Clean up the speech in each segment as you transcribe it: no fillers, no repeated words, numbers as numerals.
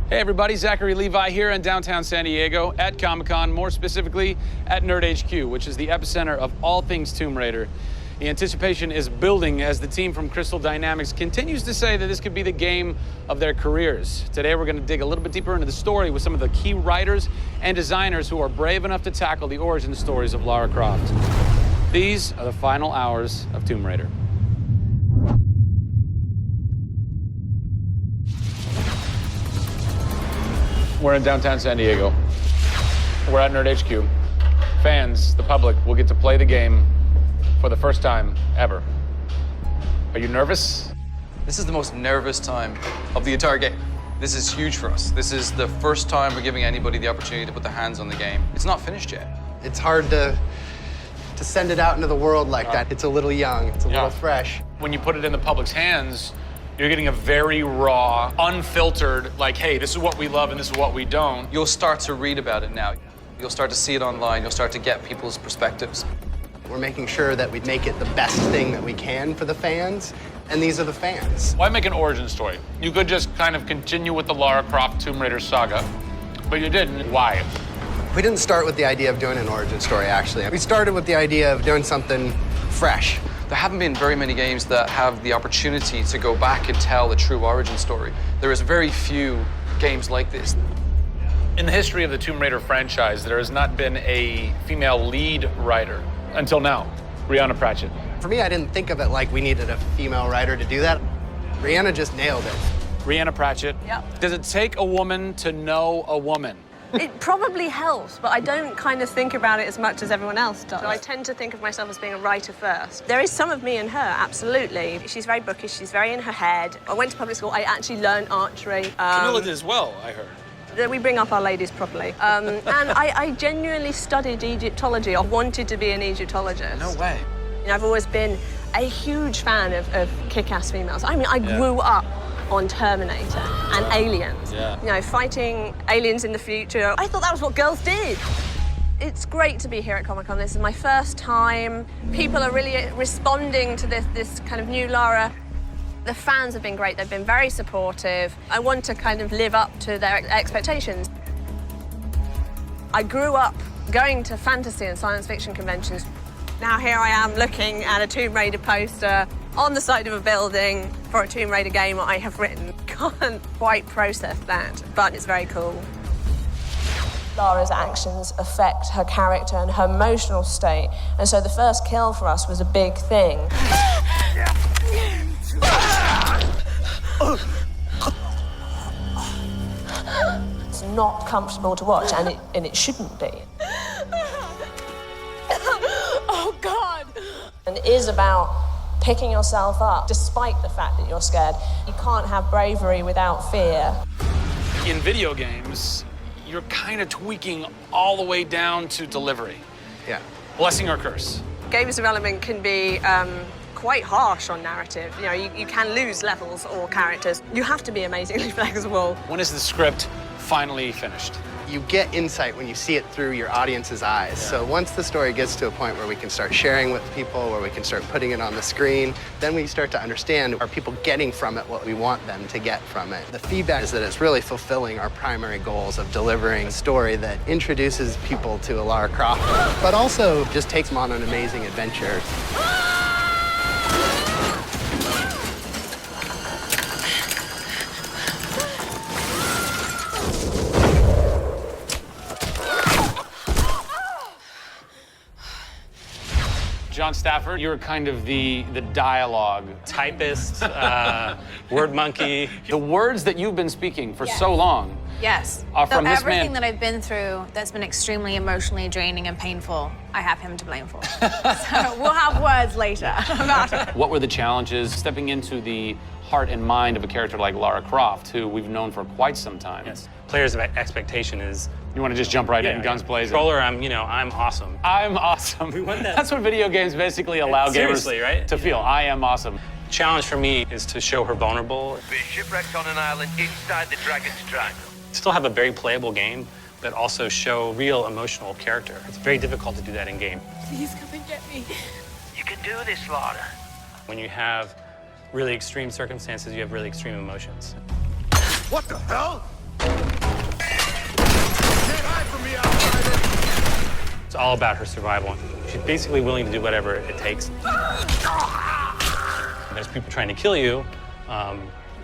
Hey everybody, Zachary Levi here in downtown San Diego at Comic-Con, more specifically at Nerd HQ, which is the epicenter of all things Tomb Raider. The anticipation is building as the team from Crystal Dynamics continues to say that this could be the game of their careers. Today we're going to dig a little bit deeper into the story with some of the key writers and designers who are brave enough to tackle the origin stories of Lara Croft. These are the final hours of Tomb Raider. We're in downtown San Diego. We're at Nerd HQ. Fans, the public, will get to play the game for the first time ever. Are you nervous? This is the most nervous time of the entire game. This is huge for us. This is the first time we're giving anybody the opportunity to put their hands on the game. It's not finished yet. It's hard to send it out into the world like that. It's a little young, it's a little fresh. When you put it in the public's hands, you're getting a very raw, unfiltered, like, hey, this is what we love and this is what we don't. You'll start to read about it now. You'll start to see it online. You'll start to get people's perspectives. We're making sure that we make it the best thing that we can for the fans, and these are the fans. Why make an origin story? You could just kind of continue with the Lara Croft Tomb Raider saga, but you didn't. Why? We didn't start with the idea of doing an origin story, actually. We started with the idea of doing something fresh. There haven't been very many games that have the opportunity to go back and tell the true origin story. There is very few games like this. In the history of the Tomb Raider franchise, there has not been a female lead writer until now, Rhianna Pratchett. For me, I didn't think of it like we needed a female writer to do that. Rhianna just nailed it. Rhianna Pratchett. Yep. Does it take a woman to know a woman? It probably helps, but I don't kind of think about it as much as everyone else does. So I tend to think of myself as being a writer first. There is some of me in her, absolutely. She's very bookish, she's very in her head. I went to public school, I actually learned archery. Camilla did as well, I heard. We bring up our ladies properly. And I genuinely studied Egyptology. I wanted to be an Egyptologist. No way. You know, I've always been a huge fan of kick-ass females. I mean, I grew up on Terminator and Aliens. Yeah. You know, fighting aliens in the future. I thought that was what girls did. It's great to be here at Comic-Con. This is my first time. People are really responding to this kind of new Lara. The fans have been great. They've been very supportive. I want to kind of live up to their expectations. I grew up going to fantasy and science fiction conventions. Now here I am looking at a Tomb Raider poster on the side of a building for a Tomb Raider game I have written. Can't quite process that, but it's very cool. Lara's actions affect her character and her emotional state, and so the first kill for us was a big thing. It's not comfortable to watch, and it shouldn't be. Oh, God! And it is about picking yourself up, despite the fact that you're scared. You can't have bravery without fear. In video games, you're kind of tweaking all the way down to delivery. Yeah. Blessing or curse. Games development can be quite harsh on narrative. You know, you can lose levels or characters. You have to be amazingly flexible. When is the script finally finished? You get insight when you see it through your audience's eyes. Yeah. So once the story gets to a point where we can start sharing with people, where we can start putting it on the screen, then we start to understand, are people getting from it what we want them to get from it? The feedback is that it's really fulfilling our primary goals of delivering a story that introduces people to a Lara Croft, but also just takes them on an amazing adventure. John Stafford, you're kind of the dialogue. Typist, word monkey. The words that you've been speaking for so long Yes. are from this everything man. that I've been through that's been extremely emotionally draining and painful, I have him to blame for. So we'll have words later about it. What were the challenges stepping into the heart and mind of a character like Lara Croft, who we've known for quite some time? Yes. Players' expectation is. You want to just jump right in, guns blazing? Controller, I'm awesome. I'm awesome. We want that. That's what video games basically allow gamers right? to feel. I am awesome. Challenge for me is to show her vulnerable. We're shipwrecked on an island inside the Dragon's Triangle. Still have a very playable game, but also show real emotional character. It's very difficult to do that in game. Please come and get me. You can do this, Lara. When you have really extreme circumstances, you have really extreme emotions. What the hell? It's all about her survival. She's basically willing to do whatever it takes. There's people trying to kill you.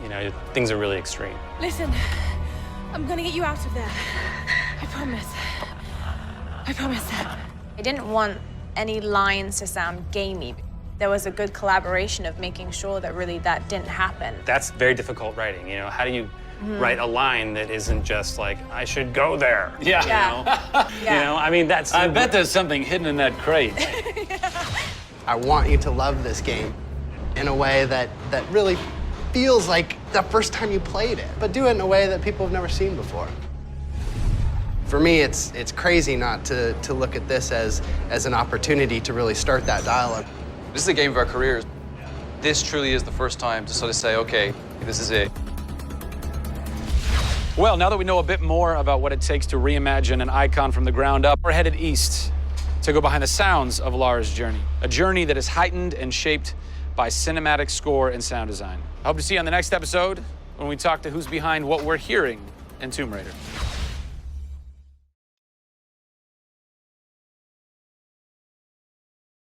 You know, things are really extreme. Listen, I'm gonna get you out of there. I promise. I promise. I didn't want any lines to sound gamey. There was a good collaboration of making sure that really that didn't happen. That's very difficult writing, you know? How do you write a line that isn't just like, I should go there? Yeah. You know? You know, I mean, that's... I bet there's something hidden in that crate. I want you to love this game in a way that really feels like the first time you played it, but do it in a way that people have never seen before. For me, it's crazy not to look at this as an opportunity to really start that dialogue. This is the game of our careers. This truly is the first time to sort of say, okay, this is it. Well, now that we know a bit more about what it takes to reimagine an icon from the ground up, we're headed east to go behind the sounds of Lara's journey, a journey that is heightened and shaped by cinematic score and sound design. I hope to see you on the next episode when we talk to who's behind what we're hearing in Tomb Raider.